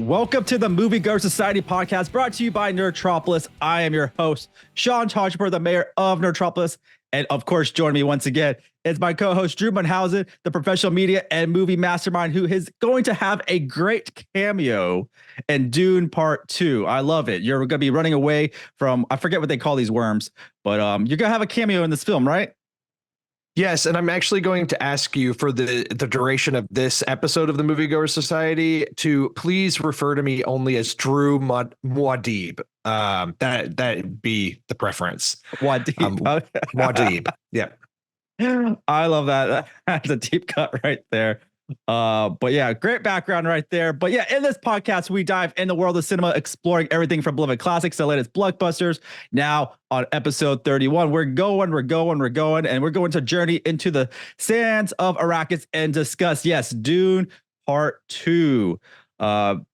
Welcome to the Moviegoers Society podcast brought to you by Nerdtropolis. I am your host, Sean Tajipour, the mayor of Nerdtropolis. And of course, joining me once again is my co-host, Drew Munhausen, the professional media and movie mastermind, who is going to have a great cameo in Dune Part 2. I love it. You're going to be running away from, I forget what they call these worms, but you're going to have a cameo in this film, right? Yes, and I'm actually going to ask you for the duration of this episode of the Moviegoers Society to please refer to me only as Drew Muad'Dib. That'd be the preference. Muad'Dib. Muad'Dib. Yeah. I love that. That's a deep cut right there. But yeah, great background right there. But yeah, in this podcast, we dive in the world of cinema, exploring everything from beloved classics to latest blockbusters. Now on episode 31, we're going, and we're going to journey into the sands of Arrakis and discuss, yes, Dune Part 2.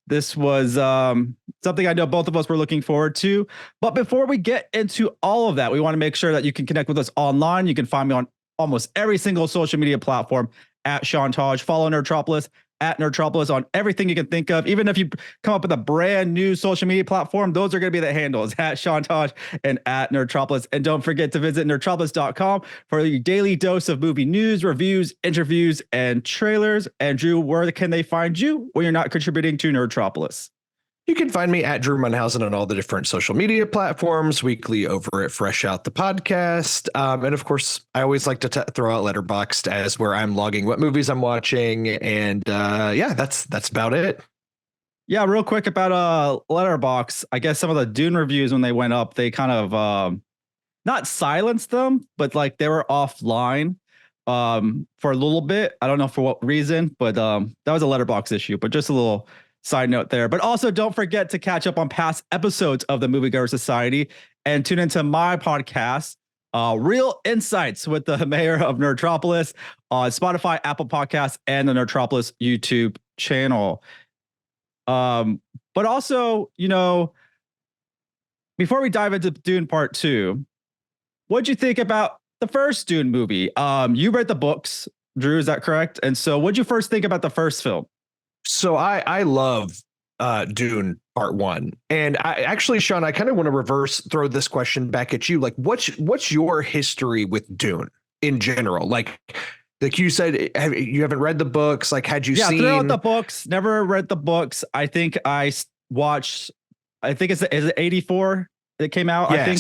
This was something I know both of us were looking forward to. But before we get into all of that, we want to make sure that you can connect with us online. You can find me on almost every single social media platform at Sean Taj. Follow Nerdtropolis at Nerdtropolis on everything you can think of. Even if you come up with a brand new social media platform, those are going to be the handles at Sean Taj and at Nerdtropolis. And don't forget to visit nerdtropolis.com for your daily dose of movie news, reviews, interviews, and trailers. And Drew, where can they find you when you're not contributing to Nerdtropolis? You can find me at Drew Munhausen on all the different social media platforms, weekly over at Fresh Out the Podcast. And of course, I always like to throw out Letterboxd as where I'm logging what movies I'm watching. And yeah, that's about it. Yeah, real quick about Letterboxd. I guess some of the Dune reviews when they went up, they kind of not silenced them, but like they were offline for a little bit. I don't know for what reason, but that was a Letterboxd issue. But just a little side note there. But also don't forget to catch up on past episodes of the Moviegoers Society and tune into my podcast, Real Insights with the mayor of Nerdtropolis on Spotify, Apple Podcasts, and the Nerdtropolis YouTube channel. But also, you know, before we dive into Dune Part 2, what'd you think about the first Dune movie? You read the books, Drew, is that correct? And so what'd you first think about the first film? So I love Dune Part 1. And I actually, Sean, I kind of want to reverse throw this question back at you. Like, what's your history with Dune in general? Like you said, you haven't read the books. Like, had you seen? Yeah, throw out the books. Never read the books. I think I watched. I think is it 84 that came out. Yes. I think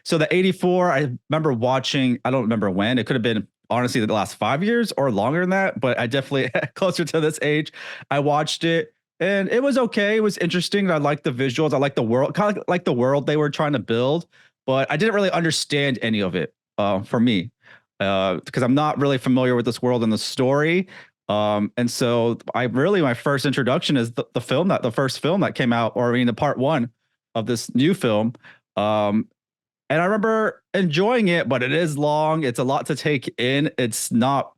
so. The 84. I remember watching. I don't remember when. It could have been honestly the last 5 years or longer than that. But I definitely closer to this age. I watched it and it was okay. It was interesting. I liked the visuals. I liked the world, kind of like the world they were trying to build. But I didn't really understand any of it for me. Because I'm not really familiar with this world and the story. And so my first introduction is the first film that came out, or I mean, the part 1 of this new film. And I remember enjoying it, but it is long. It's a lot to take in. It's not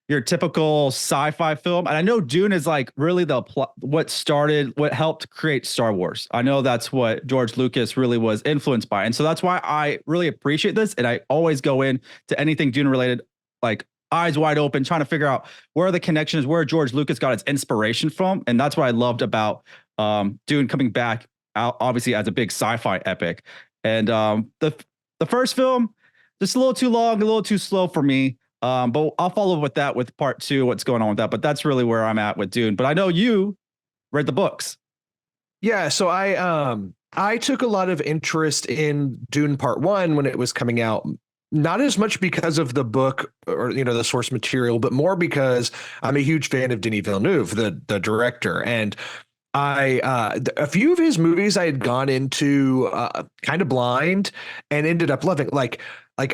your typical sci-fi film. And I know Dune is like really what helped create Star Wars. I know that's what George Lucas really was influenced by. And so that's why I really appreciate this. And I always go in to anything Dune related, like eyes wide open, trying to figure out where the connection is, where George Lucas got its inspiration from. And that's what I loved about Dune coming back out, obviously as a big sci-fi epic. And the first film, just a little too long, a little too slow for me. But I'll follow with that with part 2, what's going on with that. But that's really where I'm at with Dune. But I know you read the books. Yeah, so I took a lot of interest in Dune Part 1 when it was coming out. Not as much because of the book or, you know, the source material, but more because I'm a huge fan of Denis Villeneuve, the director. And a few of his movies I had gone into kind of blind and ended up loving. Like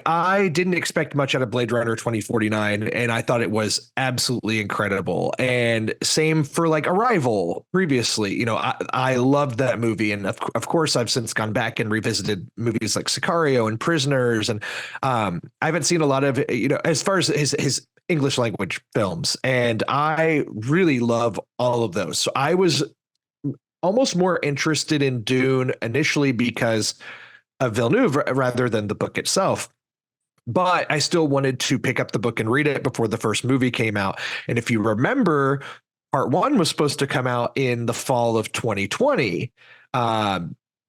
I didn't expect much out of Blade Runner 2049, and I thought it was absolutely incredible. And same for like Arrival previously. You know, I loved that movie, and of course I've since gone back and revisited movies like Sicario and Prisoners, and I haven't seen a lot of, you know, as far as his English language films, and I really love all of those. So I was almost more interested in Dune initially because of Villeneuve rather than the book itself. But I still wanted to pick up the book and read it before the first movie came out. And if you remember, Part one was supposed to come out in the fall of 2020,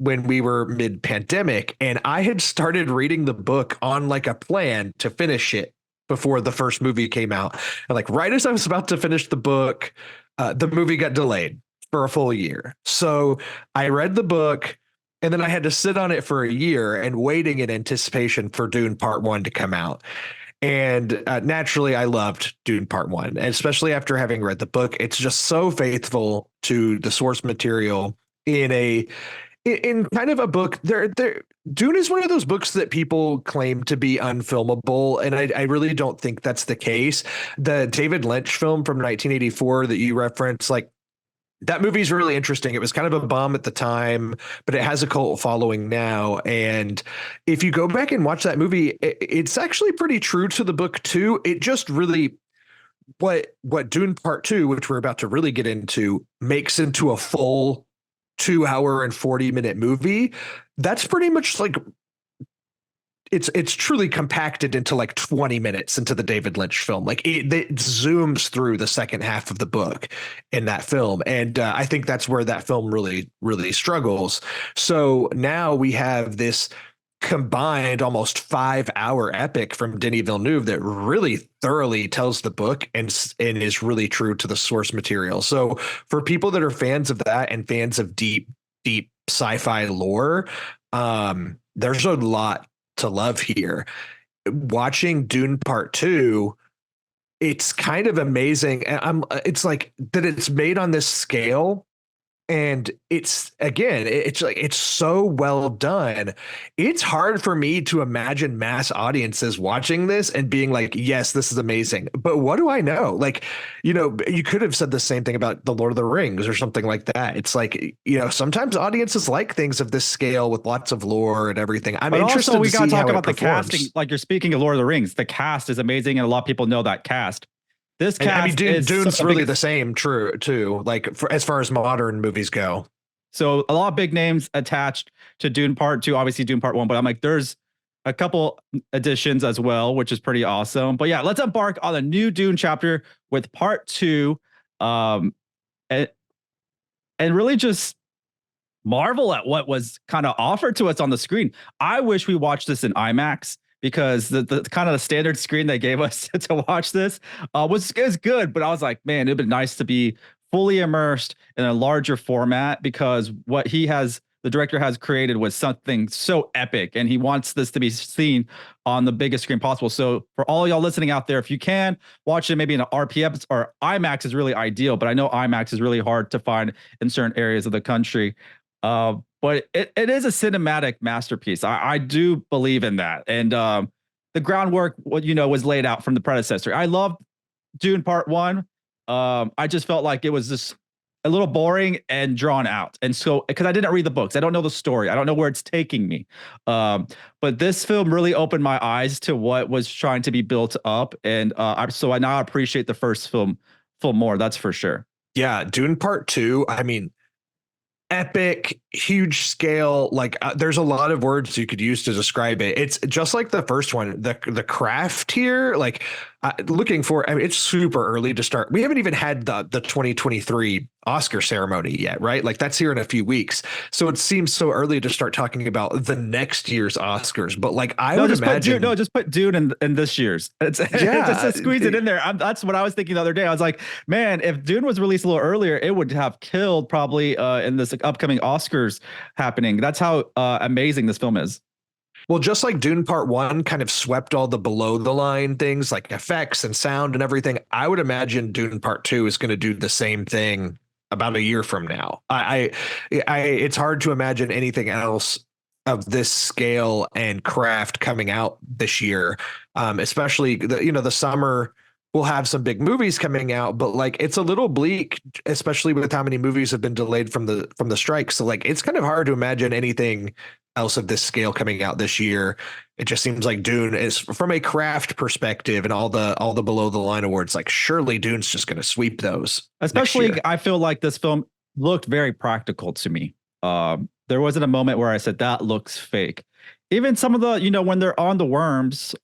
when we were mid-pandemic, and I had started reading the book on like a plan to finish it before the first movie came out. And like right as I was about to finish the book, the movie got delayed for a full year. So I read the book, and then I had to sit on it for a year and waiting in anticipation for Dune Part One to come out. And naturally, I loved Dune Part One, and especially after having read the book. It's just so faithful to the source material in kind of a book. Dune is one of those books that people claim to be unfilmable, and I really don't think that's the case. The David Lynch film from 1984 that you referenced, like, that movie's really interesting. It was kind of a bomb at the time, but it has a cult following now. And if you go back and watch that movie, it's actually pretty true to the book too. It just really, what Dune Part Two, which we're about to really get into, makes into a full 2 hour and 40-minute movie. That's pretty much like, it's truly compacted into like 20 minutes into the David Lynch film. Like it zooms through the second half of the book in that film. And I think that's where that film really, really struggles. So now we have this combined almost 5 hour epic from Denis Villeneuve that really thoroughly tells the book and is really true to the source material. So for people that are fans of that and fans of deep sci-fi lore, there's a lot to love here. Watching Dune Part Two, it's kind of amazing. It's like that it's made on this scale, and it's like it's so well done. It's hard for me to imagine mass audiences watching this and being like, yes, this is amazing. But what do I know? Like, you could have said the same thing about The Lord of the Rings or something like that. It's like, sometimes audiences like things of this scale with lots of lore and everything. I'm interested also, we to got to see talk how about it the performs. casting. Like, you're speaking of Lord of the Rings, the cast is amazing, and a lot of people know that cast. This And I mean, cast Dune's really the same, true too. Like as far as modern movies go. So a lot of big names attached to Dune Part Two, obviously Dune Part One, but I'm like, there's a couple additions as well, which is pretty awesome. But yeah, let's embark on a new Dune chapter with Part Two, and really just marvel at what was kind of offered to us on the screen. I wish we watched this in IMAX, because the kind of the standard screen they gave us to watch this was good, but I was like, man, it'd been nice to be fully immersed in a larger format, because what the director has created was something so epic, and he wants this to be seen on the biggest screen possible. So for all y'all listening out there, if you can watch it maybe in an RPX or IMAX is really ideal, but I know IMAX is really hard to find in certain areas of the country. But it is a cinematic masterpiece. I do believe in that. And the groundwork, was laid out from the predecessor. I loved Dune Part One. I just felt like it was just a little boring and drawn out. And so, because I didn't read the books, I don't know the story, I don't know where it's taking me. But this film really opened my eyes to what was trying to be built up. And I now appreciate the first film more. That's for sure. Yeah, Dune Part Two, I mean, epic, huge scale. Like there's a lot of words you could use to describe it. It's just like the first one. The craft here, like looking for. I mean, it's super early to start. We haven't even had the 2023 Oscar ceremony yet, right? Like that's here in a few weeks. So it seems so early to start talking about the next year's Oscars. But like I would imagine, just put Dune in this year's. Just squeeze it in there. That's what I was thinking the other day. I was like, man, if Dune was released a little earlier, it would have killed probably in this upcoming Oscars happening. That's how amazing this film is. Well, just like Dune Part One kind of swept all the below the line things like effects and sound and everything, I would imagine Dune Part Two is going to do the same thing about a year from now. It's hard to imagine anything else of this scale and craft coming out this year, especially the summer. We'll have some big movies coming out, but like it's a little bleak, especially with how many movies have been delayed from the strike. So like it's kind of hard to imagine anything else of this scale coming out this year. It just seems like Dune is, from a craft perspective, and all the below the line awards, like surely Dune's just going to sweep those. Especially, I feel like this film looked very practical to me. There wasn't a moment where I said that looks fake. Even some of the, when they're on the worms,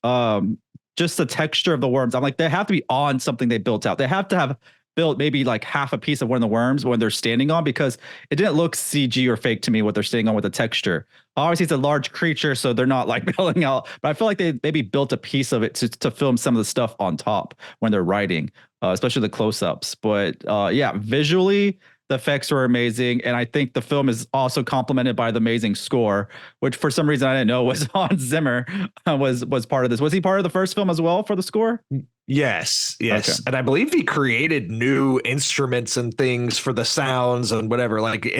just the texture of the worms, I'm like, they have to be on something they built out. They have to have built maybe like half a piece of one of the worms when they're standing on, because it didn't look CG or fake to me what they're standing on with the texture. Obviously, it's a large creature, so they're not like building out. But I feel like they maybe built a piece of it to film some of the stuff on top when they're writing, especially the close-ups. But yeah, visually, the effects were amazing, and I think the film is also complemented by the amazing score, which for some reason I didn't know was Hans Zimmer was part of this. Was he part of the first film as well for the score? Yes, yes. Okay. And I believe he created new instruments and things for the sounds and whatever. Like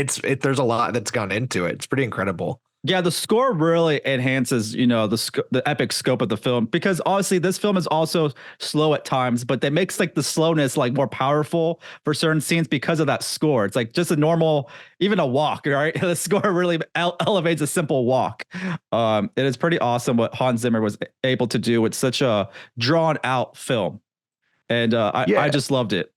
there's a lot that's gone into it. It's pretty incredible. Yeah, the score really enhances, the epic scope of the film, because obviously this film is also slow at times, but that makes like the slowness like more powerful for certain scenes because of that score. It's like just a normal, even a walk, right? The score really elevates a simple walk. It is pretty awesome what Hans Zimmer was able to do with such a drawn out film, and I just loved it.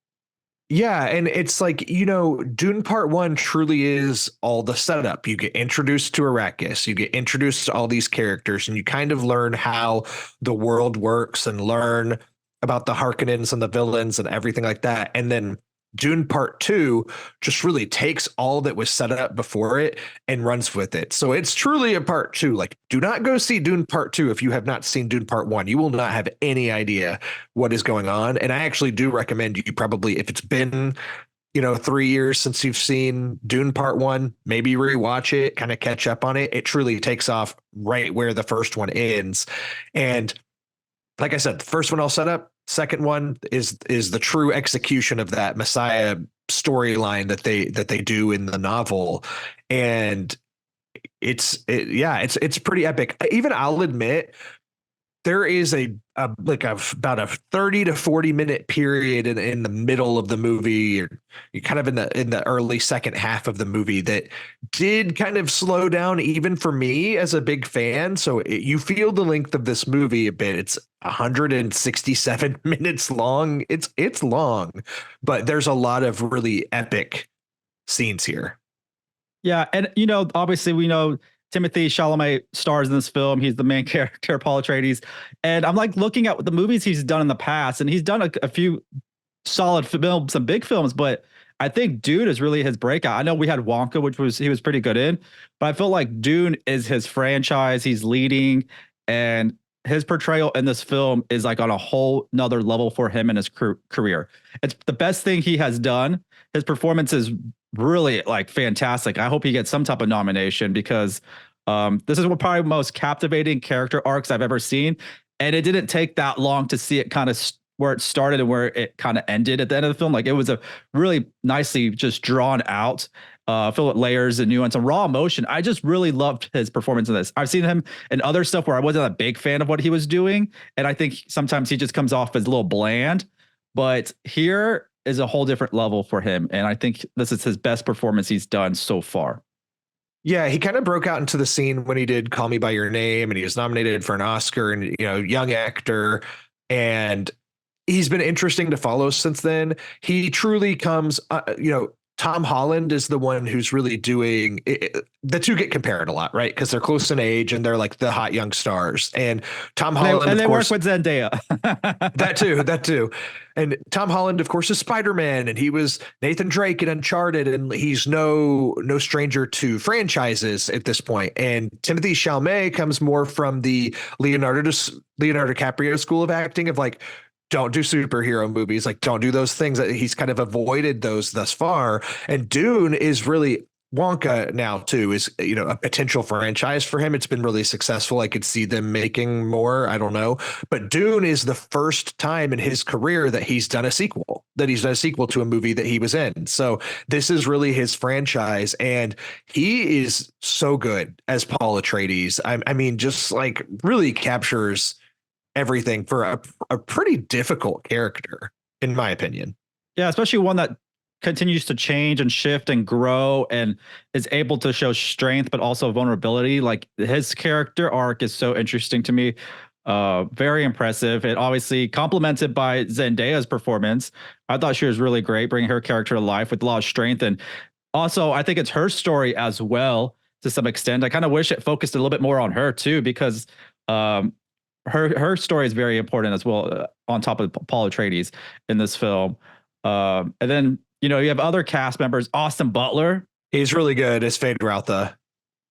Yeah, and it's like, Dune Part 1 truly is all the setup. You get introduced to Arrakis, you get introduced to all these characters, and you kind of learn how the world works and learn about the Harkonnens and the villains and everything like that. And then Dune Part 2 just really takes all that was set up before it and runs with it. So it's truly a part 2. Like, do not go see Dune Part 2 if you have not seen Dune Part 1. You will not have any idea what is going on. And I actually do recommend you probably, if it's been 3 years since you've seen Dune Part 1, maybe rewatch it, kind of catch up on it. It truly takes off right where the first one ends. And like I said, the first one all set up. Second one is the true execution of that Messiah storyline that they do in the novel, and it's pretty epic. Even I'll admit there is about a 30 to 40 minute period in the middle of the movie, or kind of in the early second half of the movie, that did kind of slow down even for me as a big fan. So you feel the length of this movie a bit. It's 167 minutes long. It's long, but there's a lot of really epic scenes here. Yeah, and obviously we know Timothée Chalamet stars in this film. He's the main character, Paul Atreides. And I'm like looking at the movies he's done in the past, and he's done a few solid films, some big films, but I think Dune is really his breakout. I know we had Wonka, he was pretty good in, but I feel like Dune is his franchise. He's leading, and his portrayal in this film is like on a whole nother level for him in his career. It's the best thing he has done. His performance is really like fantastic. I hope he gets some type of nomination, because this is probably the most captivating character arcs I've ever seen. And it didn't take that long to see it kind of where it started and where it kind of ended at the end of the film. Like, it was a really nicely just drawn out, filled with layers and nuance and raw emotion. I just really loved his performance in this. I've seen him in other stuff where I wasn't a big fan of what he was doing, and I think sometimes he just comes off as a little bland. But here is a whole different level for him, and I think this is his best performance he's done so far. Yeah, he kind of broke out into the scene when he did Call Me by Your Name, and he was nominated for an Oscar, and young actor, and he's been interesting to follow since then. He truly comes, Tom Holland is the one who's really doing it. The two get compared a lot, right? Because they're close in age and they're like the hot young stars. And Tom Holland, and they work with Zendaya. that too. And Tom Holland, of course, is Spider-Man, and he was Nathan Drake in Uncharted, and he's no stranger to franchises at this point. And Timothée Chalamet comes more from the Leonardo DiCaprio school of acting, of like, don't do superhero movies, like don't do those things. That he's kind of avoided those thus far. And Dune is really, Wonka now too is a potential franchise for him. It's been really successful. I could see them making more. I don't know, but Dune is the first time in his career that he's done a sequel to a movie that he was in. So this is really his franchise, and he is so good as Paul Atreides. I mean, just like really captures everything for a pretty difficult character, in my opinion. Yeah, especially one that continues to change and shift and grow and is able to show strength, but also vulnerability. Like, his character arc is so interesting to me. Very impressive. And obviously complemented by Zendaya's performance. I thought she was really great, bringing her character to life with a lot of strength. And also, I think it's her story as well, to some extent. I kind of wish it focused a little bit more on her too, because her story is very important as well, on top of Paul Atreides in this film. And then, you know, you have other cast members. Austin Butler, He's really good as Fade Routha.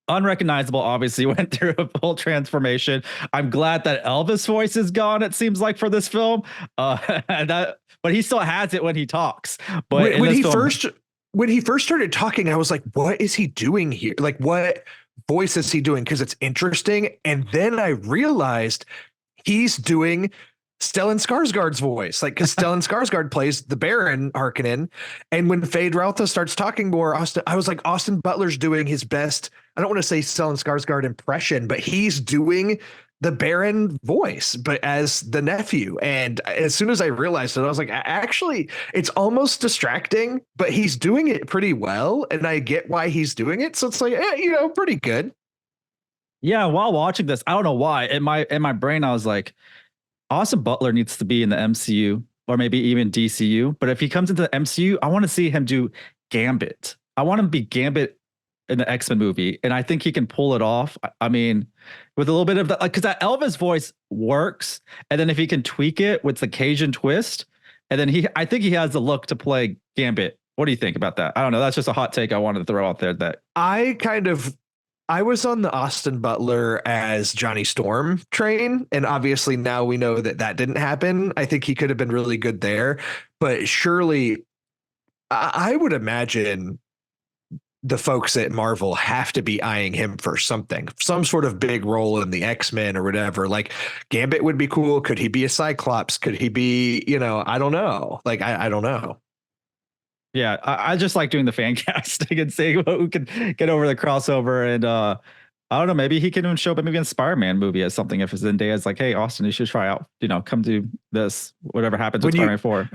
unrecognizable, obviously, went through a full transformation. I'm glad that Elvis' voice is gone, it seems like, for this film. But he still has it when he talks. But When he first started talking, I was like, what is he doing here? Like, what voice is he doing? Because it's interesting. And then I realized he's doing Stellan Skarsgård's voice, like, because Stellan Skarsgård plays the Baron Harkonnen. And when Fade Routha starts talking more, I was like, Austin Butler's doing his best. I don't want to say Stellan Skarsgård impression, but he's doing the Baron voice, but as the nephew. And as soon as I realized it, I was like, actually, it's almost distracting, but he's doing it pretty well. And I get why he's doing it. So it's like, pretty good. yeah, while watching this, I don't know why. In my brain, I was like, Austin Butler needs to be in the MCU or maybe even DCU. But if he comes into the MCU, I want to see him do Gambit. I want him to be Gambit in the X-Men movie. And I think he can pull it off. I mean, with a little bit of that, because that Elvis voice works. And then if he can tweak it with the Cajun twist, and then I think he has the look to play Gambit. What do you think about that? I don't know. That's just a hot take I wanted to throw out there. That I was on the Austin Butler as Johnny Storm train, and obviously now we know that didn't happen. I think he could have been really good there, but surely I would imagine the folks at Marvel have to be eyeing him for something, some sort of big role in the X-Men or whatever. Like Gambit would be cool. Could he be a Cyclops? Could he be, I don't know. Like, I don't know. Yeah, I just like doing the fan casting and seeing who can get over the crossover. And I don't know, maybe he can even show up maybe in a Spider-Man movie as something. If Zendaya's like, hey, Austin, you should try out, come do this, whatever happens with Spider-Man 4.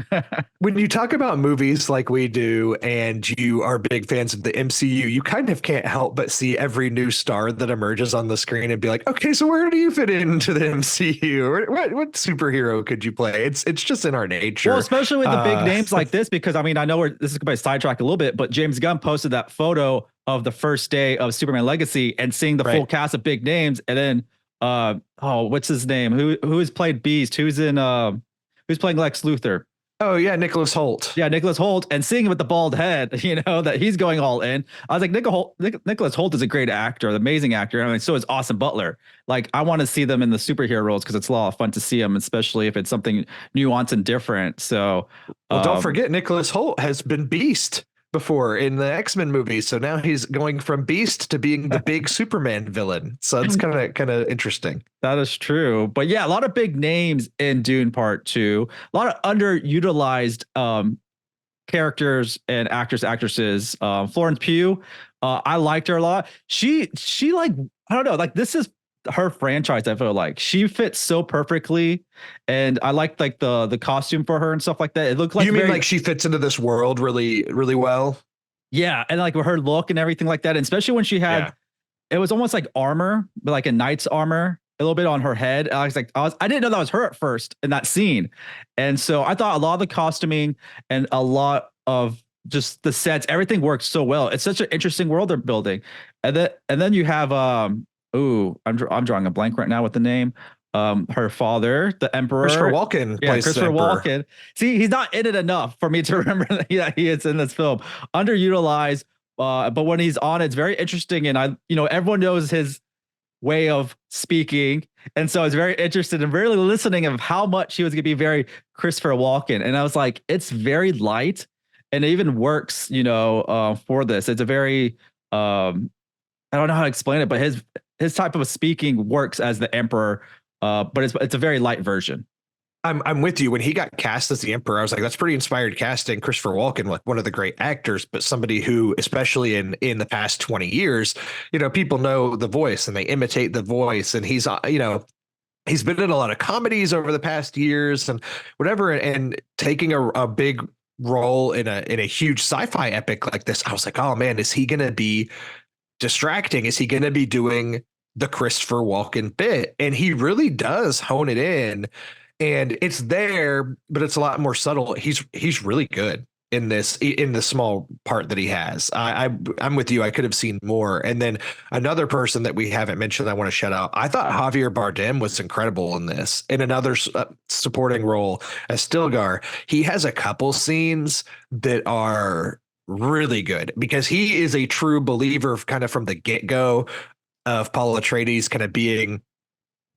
When you talk about movies like we do and you are big fans of the MCU, you kind of can't help but see every new star that emerges on the screen and be like, okay, so where do you fit into the MCU? What superhero could you play? It's just in our nature. Well, especially with the big names like this, because I mean, I know this is going to sidetrack a little bit, but James Gunn posted that photo of the first day of Superman Legacy and seeing the full cast of big names. And then, what's his name? Who has played Beast? Who's playing Lex Luthor? Oh yeah, Nicholas Hoult. Yeah, Nicholas Hoult, and seeing him with the bald head, that he's going all in. I was like, Nicholas Hoult is a great actor, an amazing actor. I mean, so is Austin Butler. Like, I want to see them in the superhero roles because it's a lot of fun to see them, especially if it's something nuanced and different. So, don't forget, Nicholas Hoult has been Beast before in the X-Men movies, so now he's going from Beast to being the big Superman villain. So it's kind of interesting. That is true. But yeah, a lot of big names in Dune Part 2. A lot of underutilized characters and actresses. Florence Pugh, I liked her a lot. She like, I don't know, like this is her franchise. I feel like she fits so perfectly, and I liked like the costume for her and stuff like that. It looked like, you mean like she fits into this world really, really well? Yeah, and like with her look and everything like that, and especially when she had, it was almost like armor, but like a knight's armor, a little bit on her head. I was like, I didn't know that was her at first in that scene, and so I thought a lot of the costuming and a lot of just the sets, everything worked so well. It's such an interesting world they're building, and then you have I'm drawing a blank right now with the name. Her father, the Emperor. Christopher Walken. Yeah, Christopher Walken. See, he's not in it enough for me to remember that he is in this film. Underutilized, but when he's on, it's very interesting. And everyone knows his way of speaking, and so I was very interested in really listening of how much he was going to be very Christopher Walken. And I was like, it's very light, and it even works, for this. It's a very I don't know how to explain it, but his type of speaking works as the Emperor, but it's a very light version. I'm with you. When he got cast as the Emperor, I was like, that's pretty inspired casting. Christopher Walken, like one of the great actors, but somebody who, especially in the past 20 years, people know the voice and they imitate the voice. And he's, he's been in a lot of comedies over the past years and whatever, and taking a big role in a huge sci-fi epic like this. I was like, oh man, is he going to be distracting? Is he going to be doing the Christopher Walken bit? And he really does hone it in, and it's there, but it's a lot more subtle. He's really good. in the small part that he has. I'm with you. I could have seen more. And then another person that we haven't mentioned I want to shout out. I thought Javier Bardem was incredible in this, in another supporting role as Stilgar. He has a couple scenes that are really good because he is a true believer kind of from the get-go of Paul Atreides kind of being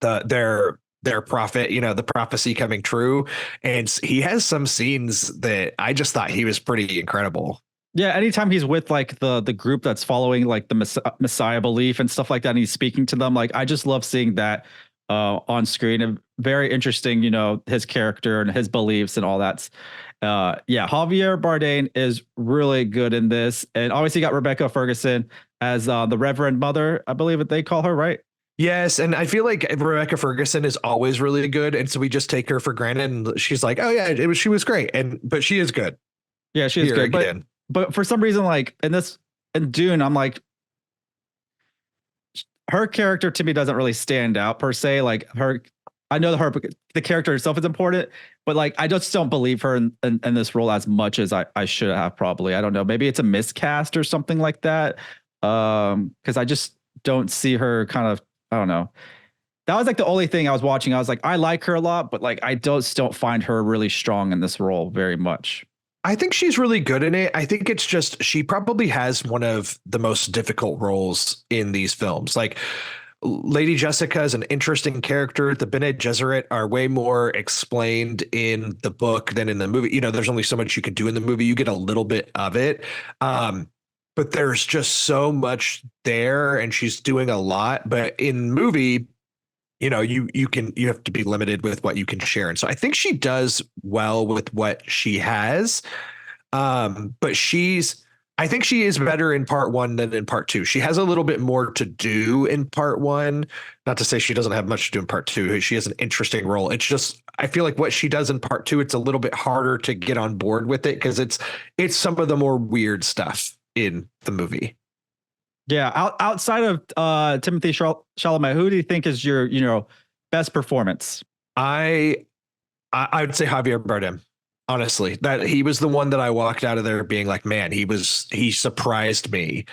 their prophet, the prophecy coming true. And he has some scenes that I just thought he was pretty incredible. Yeah, anytime he's with like the group that's following like the Messiah belief and stuff like that, and he's speaking to them, like I just love seeing that on screen. And very interesting, his character and his beliefs and all that. Yeah, Javier Bardem is really good in this, and obviously you got Rebecca Ferguson as the Reverend Mother, I believe that they call her, right? Yes, and I feel like Rebecca Ferguson is always really good, and so we just take her for granted. And she's like, "Oh yeah, she was great," but she is good. Yeah, she is good. But for some reason, like in Dune, I'm like, her character to me doesn't really stand out per se. Like I know the character herself is important, but like I just don't believe her in this role as much as I should have probably. I don't know. Maybe it's a miscast or something like that. Because I just don't see her kind of. I don't know. That was like the only thing I was watching. I was like, I like her a lot, but like I don't find her really strong in this role very much. I think she's really good in it. I think it's just she probably has one of the most difficult roles in these films. Like Lady Jessica is an interesting character. The Bene Gesserit are way more explained in the book than in the movie. There's only so much you can do in the movie. You get a little bit of it. But there's just so much there, and she's doing a lot. But in movie, you have to be limited with what you can share. And so I think she does well with what she has. But I think she is better in part one than in part two. She has a little bit more to do in part one. Not to say she doesn't have much to do in part two. She has an interesting role. It's just, I feel like what she does in part two, it's a little bit harder to get on board with it because it's some of the more weird stuff in the movie. Yeah, outside of Timothée Chalamet, who do you think is your best performance? I would say Javier Bardem. Honestly, that he was the one that I walked out of there being like, man, he surprised me.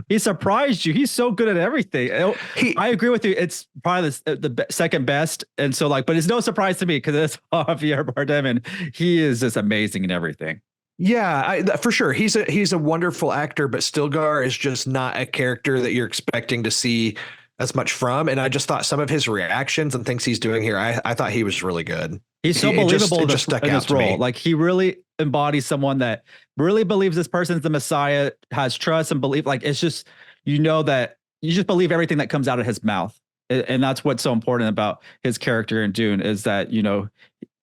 He surprised you. He's so good at everything. I agree with you. It's probably the second best, and so like, but it's no surprise to me because it's Javier Bardem, and he is just amazing in everything. Yeah, for sure. He's a wonderful actor, but Stilgar is just not a character that you're expecting to see as much from. And I just thought some of his reactions and things he's doing here, I thought he was really good. He's so believable in this role. Like he really embodies someone that really believes this person's the Messiah, has trust and belief. Like it's just, that you just believe everything that comes out of his mouth. And that's what's so important about his character in Dune is that,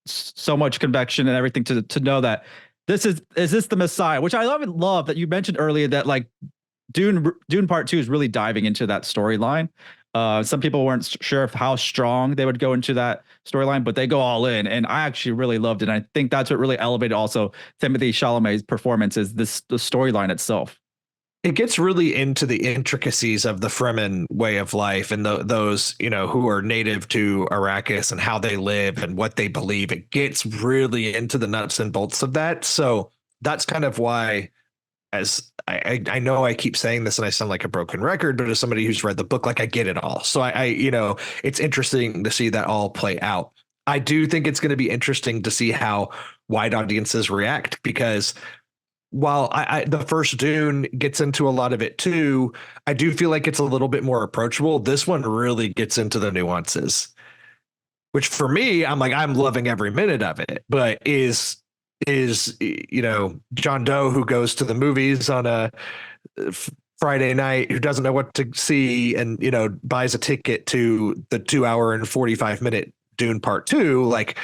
so much conviction and everything to know that is this the Messiah, which I love that you mentioned earlier that like Dune Part 2 is really diving into that storyline. Some people weren't sure of how strong they would go into that storyline, but they go all in, and I actually really loved it. And I think that's what really elevated also Timothée Chalamet's performance is the storyline itself. It gets really into the intricacies of the Fremen way of life and those, who are native to Arrakis and how they live and what they believe. It gets really into the nuts and bolts of that. So that's kind of why, as I know I keep saying this and I sound like a broken record, but as somebody who's read the book, like I get it all. So it's interesting to see that all play out. I do think it's going to be interesting to see how wide audiences react because while the first Dune gets into a lot of it too, I do feel like it's a little bit more approachable. This one really gets into the nuances, which for me, I'm loving every minute of it. But is John Doe who goes to the movies on a Friday night who doesn't know what to see and buys a ticket to the 2 hour and 45-minute Dune Part 2? Like,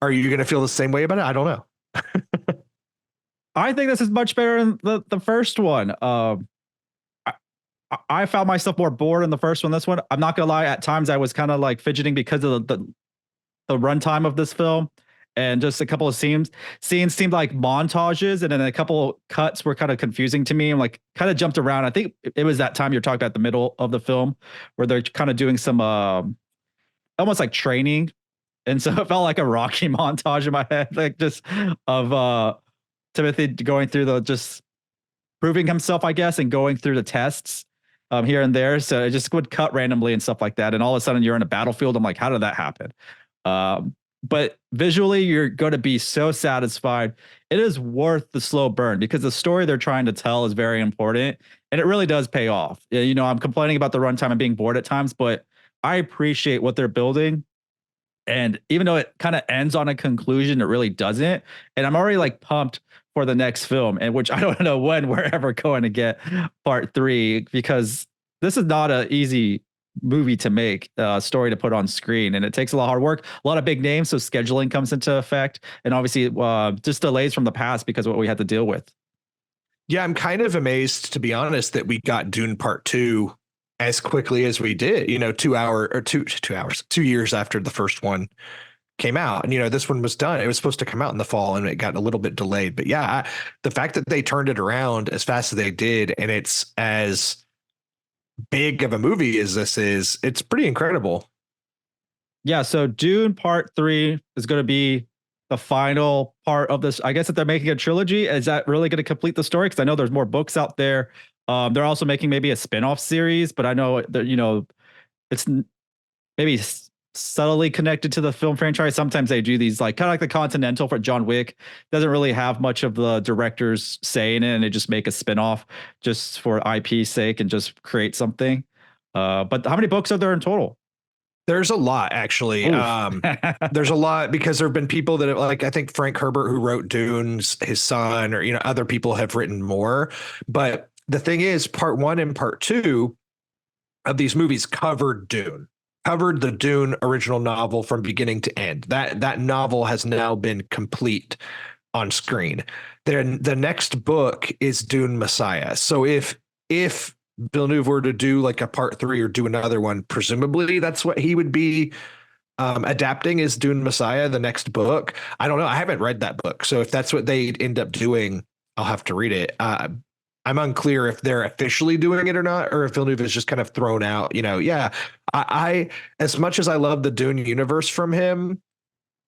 are you going to feel the same way about it? I don't know. I think this is much better than the first one. I found myself more bored in the first one. This one, I'm not gonna lie. At times, I was kind of like fidgeting because of the runtime of this film, and just a couple of scenes seemed like montages, and then a couple cuts were kind of confusing to me. And like kind of jumped around. I think it was that time you're talking about the middle of the film where they're kind of doing some almost like training, and so it felt like a Rocky montage in my head, like just of Timothée going through the just proving himself, I guess, and going through the tests here and there. So it just would cut randomly and stuff like that. And all of a sudden you're in a battlefield. I'm like, how did that happen? But visually, you're going to be so satisfied. It is worth the slow burn because the story they're trying to tell is very important, and it really does pay off. You know, I'm complaining about the runtime and being bored at times, but I appreciate what they're building. And even though it kind of ends on a conclusion, it really doesn't. And I'm already like pumped for the next film, and which I don't know when we're ever going to get part 3, because this is not an easy movie to make, story to put on screen, and it takes a lot of hard work, a lot of big names, so scheduling comes into effect, and obviously just delays from the past because of what we had to deal with. Yeah, I'm kind of amazed, to be honest, that we got Dune Part 2 as quickly as we did. You know, 2 years after the first one came out, and you know, this one was done. It was supposed to come out in the fall, and it got a little bit delayed. But yeah, the fact that they turned it around as fast as they did, and it's as big of a movie as this is, it's pretty incredible. Yeah, so Dune Part 3 is going to be the final part of this. I guess if they're making a trilogy, is that really going to complete the story? Because I know there's more books out there. They're also making maybe a spin-off series, but I know that, you know, it's maybe subtly connected to the film franchise. Sometimes they do these, like kind of like the Continental for John Wick doesn't really have much of the director's say in it, and they just make a spin-off just for IP sake and just create something. But how many books are there in total? There's a lot, actually. There's a lot because there have been people that have, like, I think Frank Herbert, who wrote Dune's, his son, or, you know, other people have written more. But the thing is, part 1 and part 2 of these movies covered Dune, covered the Dune original novel from beginning to end. That novel has now been complete on screen. Then the next book is Dune Messiah. So if Villeneuve were to do like a part 3 or do another one, presumably that's what he would be adapting, is Dune Messiah, the next book. I don't know. I haven't read that book. So if that's what they end up doing, I'll have to read it. I'm unclear if they're officially doing it or not, or if Villeneuve is just kind of thrown out, you know. Yeah. I as much as I love the Dune universe from him,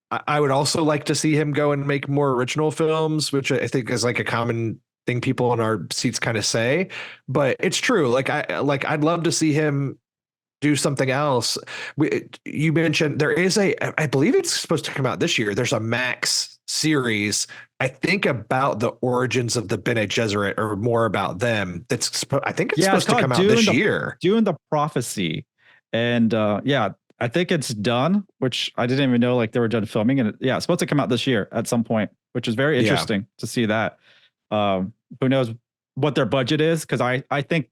I would also like to see him go and make more original films, which I think is like a common thing people in our seats kind of say. But it's true. Like I'd love to see him do something else. You mentioned there is I believe it's supposed to come out this year. There's a Max series, I think, about the origins of the Bene Gesserit, or more about them. I think it's supposed to come out this year. Dune the Prophecy. And yeah, I think it's done, which I didn't even know like they were done filming. And yeah, it's supposed to come out this year at some point, which is very interesting to see that. Who knows what their budget is? Because I think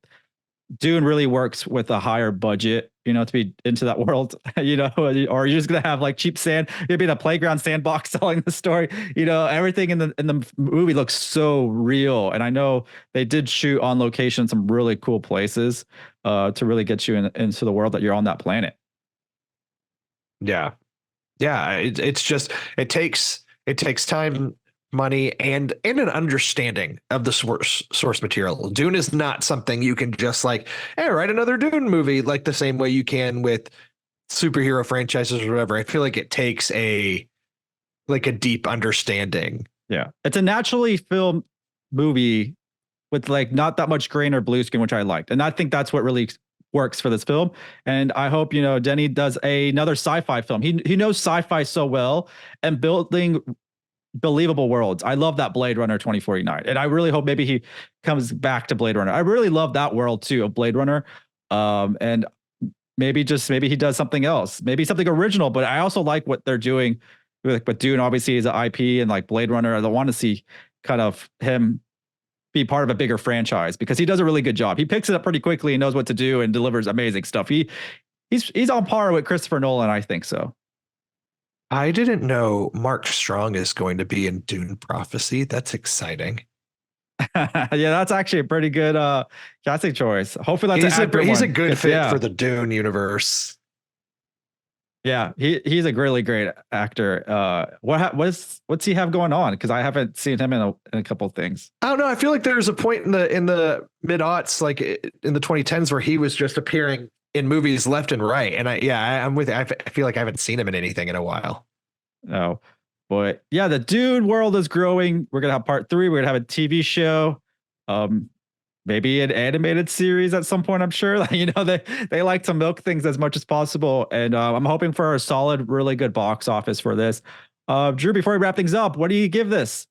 Dune really works with a higher budget, you know, to be into that world, you know, or you're just gonna have like cheap sand. You'd be in a playground sandbox telling the story. You know, everything in the movie looks so real, and I know they did shoot on location some really cool places to really get you into the world that you're on that planet. Yeah, it's just it takes time, money, and an understanding of the source material. Dune is not something you can just like, hey, write another Dune movie like the same way you can with superhero franchises or whatever. I feel like it takes a deep understanding. Yeah, it's a naturally filmed movie with like not that much grain or blue screen, which I liked, and I think that's what really works for this film. And I hope, you know, Denis does another sci-fi film. He knows sci-fi so well, and building believable worlds. I love that Blade Runner 2049, and I really hope maybe he comes back to Blade Runner. I really love that world too of Blade Runner, and maybe he does something else, maybe something original. But I also like what they're doing with Dune. Obviously, is an IP, and like Blade Runner, I want to see kind of him be part of a bigger franchise because he does a really good job. He picks it up pretty quickly and knows what to do and delivers amazing stuff. He's on par with Christopher Nolan, I think so. I didn't know Mark Strong is going to be in Dune Prophecy. That's exciting. Yeah, that's actually a pretty good casting choice. Hopefully that's he's a good fit for the Dune universe. Yeah, he's a really great actor. What's he have going on? Because I haven't seen him in a couple of things. I don't know. I feel like there's a point in the mid-aughts, like in the 2010s, where he was just appearing in movies left and right. And I'm with you. I feel like I haven't seen him in anything in a while. No. But yeah, the Dune world is growing. We're gonna have part 3. We're gonna have a TV show, maybe an animated series at some point. I'm sure. Like, they like to milk things as much as possible, and I'm hoping for a solid, really good box office for this. Drew, before we wrap things up, what do you give this?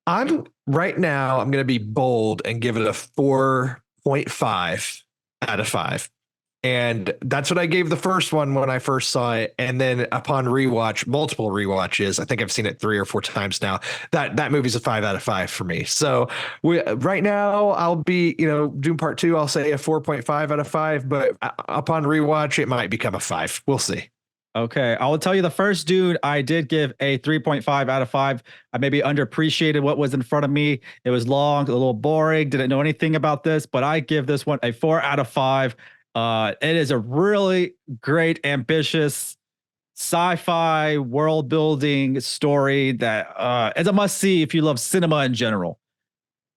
I'm going to be bold and give it a 4.5 out of 5. And that's what I gave the first one when I first saw it. And then upon rewatch, multiple rewatches, I think I've seen it 3 or 4 times now. That movie's a 5 out of 5 for me. So right now I'll be, Dune Part 2, I'll say a 4.5 out of 5, but upon rewatch, it might become a 5. We'll see. Okay, I will tell you the first Dune I did give a 3.5 out of 5. I maybe underappreciated what was in front of me. It was long, a little boring, didn't know anything about this, but I give this one a 4 out of 5. It is a really great, ambitious sci-fi world building story that is a must see if you love cinema in general.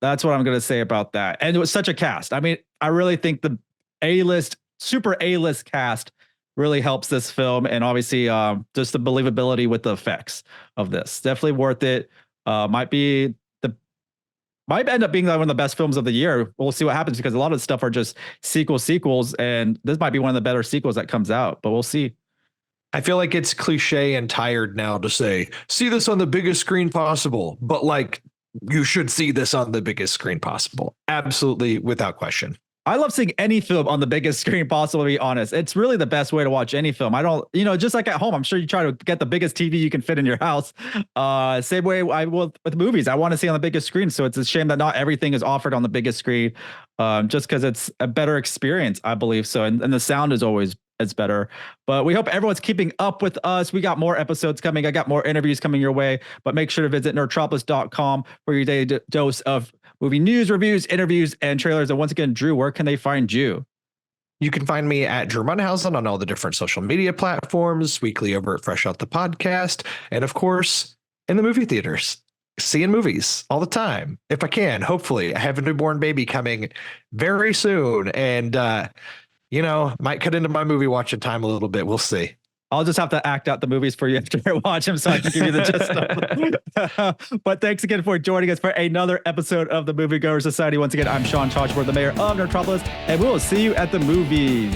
That's what I'm going to say about that. And it was such a cast. I mean, I really think the A-list, super A-list cast really helps this film. And obviously just the believability with the effects of this. Definitely worth it. Might end up being one of the best films of the year. We'll see what happens because a lot of stuff are just sequels, and this might be one of the better sequels that comes out, but we'll see. I feel like it's cliche and tired now to say, see this on the biggest screen possible, but like you should see this on the biggest screen possible. Absolutely, without question. I love seeing any film on the biggest screen possible, to be honest. It's really the best way to watch any film. I don't, just like at home, I'm sure you try to get the biggest TV you can fit in your house. Same way I will with movies. I want to see on the biggest screen. So it's a shame that not everything is offered on the biggest screen, just because it's a better experience, I believe so. And the sound is always it's better. But we hope everyone's keeping up with us. We got more episodes coming. I got more interviews coming your way. But make sure to visit nerdtropolis.com for your daily dose of movie news, reviews, interviews, and trailers. And once again, Drew, where can they find you? You can find me at Drew Munhausen on all the different social media platforms, weekly over at Fresh Out the Podcast, and of course, in the movie theaters, seeing movies all the time. If I can, hopefully. I have a newborn baby coming very soon, and might cut into my movie watching time a little bit. We'll see. I'll just have to act out the movies for you after I watch them so I can give you the gist of them. But thanks again for joining us for another episode of the Moviegoers Society. Once again, I'm Sean Tajipour, the mayor of Nerdtropolis, and we will see you at the movies.